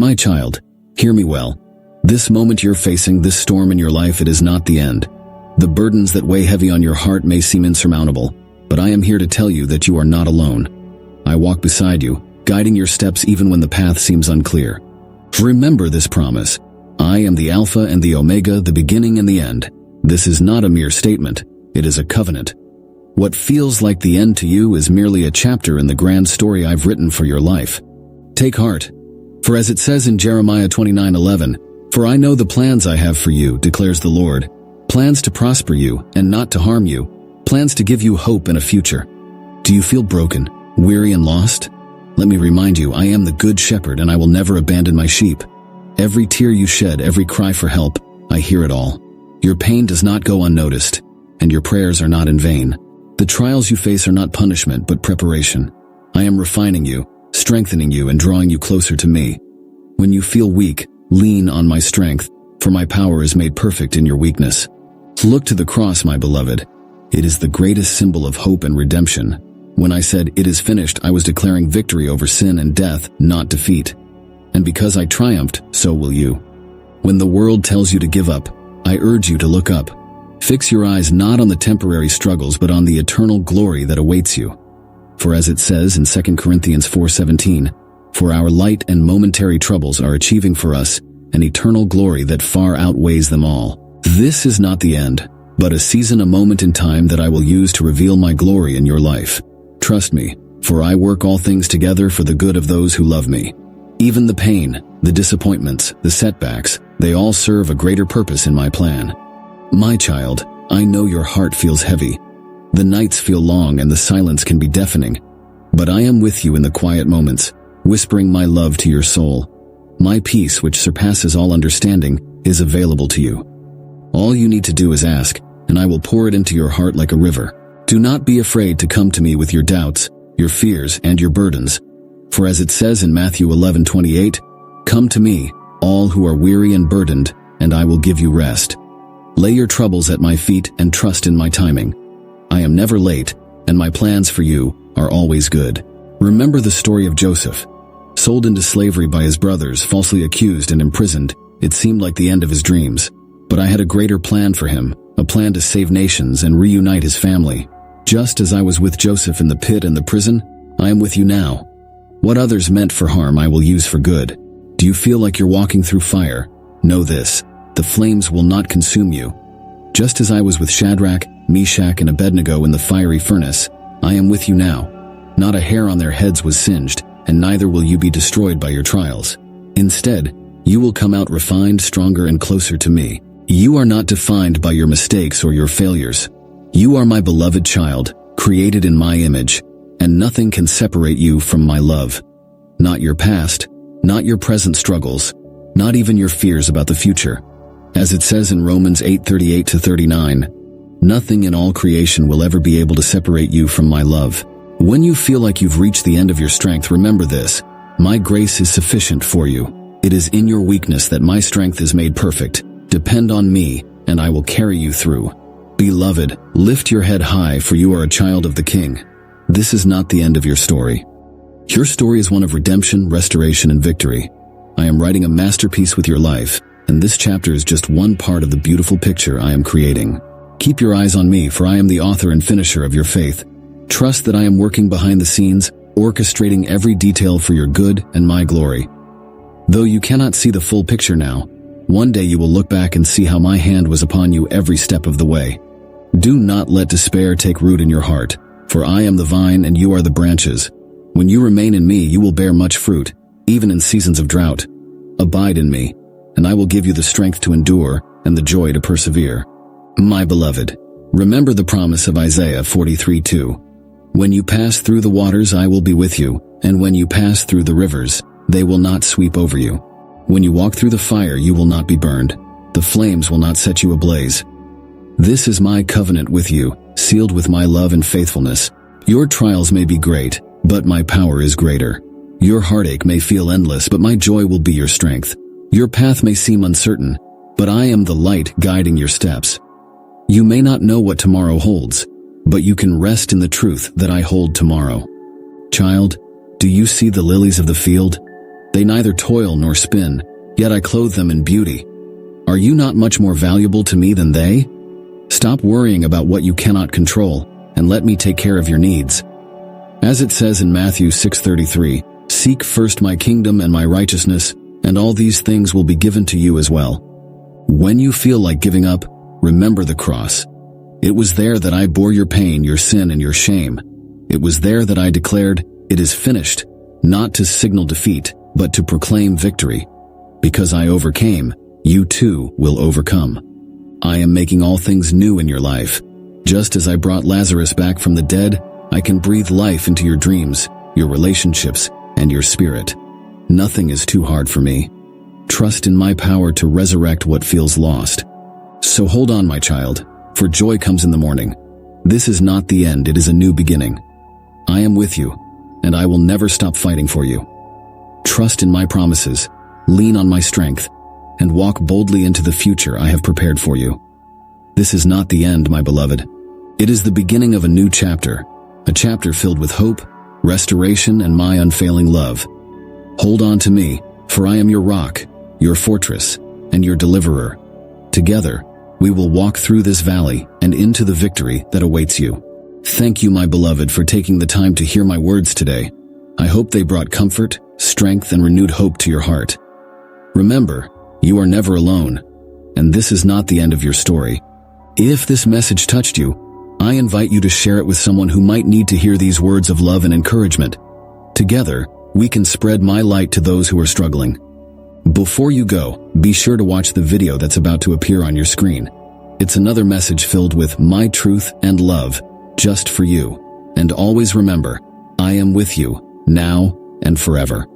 My child, hear me well. This moment you're facing, this storm in your life, it is not the end. The burdens that weigh heavy on your heart may seem insurmountable, but I am here to tell you that you are not alone. I walk beside you, guiding your steps even when the path seems unclear. Remember this promise. I am the Alpha and the Omega, the beginning and the end. This is not a mere statement, it is a covenant. What feels like the end to you is merely a chapter in the grand story I've written for your life. Take heart, for as it says in Jeremiah 29:11, "For I know the plans I have for you, declares the Lord, plans to prosper you and not to harm you, plans to give you hope and a future." Do you feel broken, weary and lost? Let me remind you, I am the good shepherd and I will never abandon my sheep. Every tear you shed, every cry for help, I hear it all. Your pain does not go unnoticed, and your prayers are not in vain. The trials you face are not punishment, but preparation. I am refining you, strengthening you, and drawing you closer to me. When you feel weak, lean on my strength, for my power is made perfect in your weakness. Look to the cross, my beloved. It is the greatest symbol of hope and redemption. When I said, "It is finished," I was declaring victory over sin and death, not defeat. And because I triumphed, so will you. When the world tells you to give up, I urge you to look up. Fix your eyes not on the temporary struggles, but on the eternal glory that awaits you. For as it says in 2 Corinthians 4:17, "For our light and momentary troubles are achieving for us an eternal glory that far outweighs them all." This is not the end, but a season, a moment in time that I will use to reveal my glory in your life. Trust me, for I work all things together for the good of those who love me. Even the pain, the disappointments, the setbacks, they all serve a greater purpose in my plan. My child, I know your heart feels heavy. The nights feel long and the silence can be deafening. But I am with you in the quiet moments, whispering my love to your soul. My peace, which surpasses all understanding, is available to you. All you need to do is ask, and I will pour it into your heart like a river. Do not be afraid to come to me with your doubts, your fears, and your burdens. For as it says in Matthew 11:28, "Come to me, all who are weary and burdened, and I will give you rest." Lay your troubles at my feet and trust in my timing. I am never late, and my plans for you are always good. Remember the story of Joseph. Sold into slavery by his brothers, falsely accused and imprisoned, it seemed like the end of his dreams. But I had a greater plan for him, a plan to save nations and reunite his family. Just as I was with Joseph in the pit and the prison, I am with you now. What others meant for harm, I will use for good. Do you feel like you're walking through fire? Know this, the flames will not consume you. Just as I was with Shadrach, Meshach, and Abednego in the fiery furnace, I am with you now. Not a hair on their heads was singed, and neither will you be destroyed by your trials. Instead, you will come out refined, stronger, and closer to me. You are not defined by your mistakes or your failures. You are my beloved child, created in my image, and nothing can separate you from my love. Not your past, not your present struggles, not even your fears about the future. As it says in Romans 8:38-39, nothing in all creation will ever be able to separate you from my love. When you feel like you've reached the end of your strength, remember this: my grace is sufficient for you. It is in your weakness that my strength is made perfect. Depend on me, and I will carry you through. Beloved, lift your head high, for you are a child of the King. This is not the end of your story. Your story is one of redemption, restoration, and victory. I am writing a masterpiece with your life, and this chapter is just one part of the beautiful picture I am creating. Keep your eyes on me, for I am the author and finisher of your faith. Trust that I am working behind the scenes, orchestrating every detail for your good and my glory. Though you cannot see the full picture now, one day you will look back and see how my hand was upon you every step of the way. Do not let despair take root in your heart, for I am the vine and you are the branches. When you remain in me, you will bear much fruit, even in seasons of drought. Abide in me, and I will give you the strength to endure and the joy to persevere. My beloved, remember the promise of Isaiah 43:2. When you pass through the waters, I will be with you, and when you pass through the rivers, they will not sweep over you. When you walk through the fire, you will not be burned. The flames will not set you ablaze. This is my covenant with you, sealed with my love and faithfulness. Your trials may be great, but my power is greater. Your heartache may feel endless, but my joy will be your strength. Your path may seem uncertain, but I am the light guiding your steps. You may not know what tomorrow holds, but you can rest in the truth that I hold tomorrow. Child, do you see the lilies of the field? They neither toil nor spin, yet I clothe them in beauty. Are you not much more valuable to me than they? Stop worrying about what you cannot control, and let me take care of your needs. As it says in Matthew 6:33, "Seek first my kingdom and my righteousness, and all these things will be given to you as well." When you feel like giving up, remember the cross. It was there that I bore your pain, your sin, and your shame. It was there that I declared, "It is finished," not to signal defeat, but to proclaim victory. Because I overcame, you too will overcome. I am making all things new in your life. Just as I brought Lazarus back from the dead, I can breathe life into your dreams, your relationships, and your spirit. Nothing is too hard for me. Trust in my power to resurrect what feels lost. So hold on, my child, for joy comes in the morning. This is not the end, it is a new beginning. I am with you, and I will never stop fighting for you. Trust in my promises, lean on my strength, and walk boldly into the future I have prepared for you. This is not the end, my beloved. It is the beginning of a new chapter, a chapter filled with hope, restoration, and my unfailing love. Hold on to me, for I am your rock, your fortress, and your deliverer. Together, we will walk through this valley and into the victory that awaits you. Thank you, my beloved, for taking the time to hear my words today. I hope they brought comfort, strength, and renewed hope to your heart. Remember, you are never alone, and this is not the end of your story. If this message touched you, I invite you to share it with someone who might need to hear these words of love and encouragement. Together, we can spread my light to those who are struggling. Before you go, be sure to watch the video that's about to appear on your screen. It's another message filled with my truth and love, just for you. And always remember, I am with you, now and forever.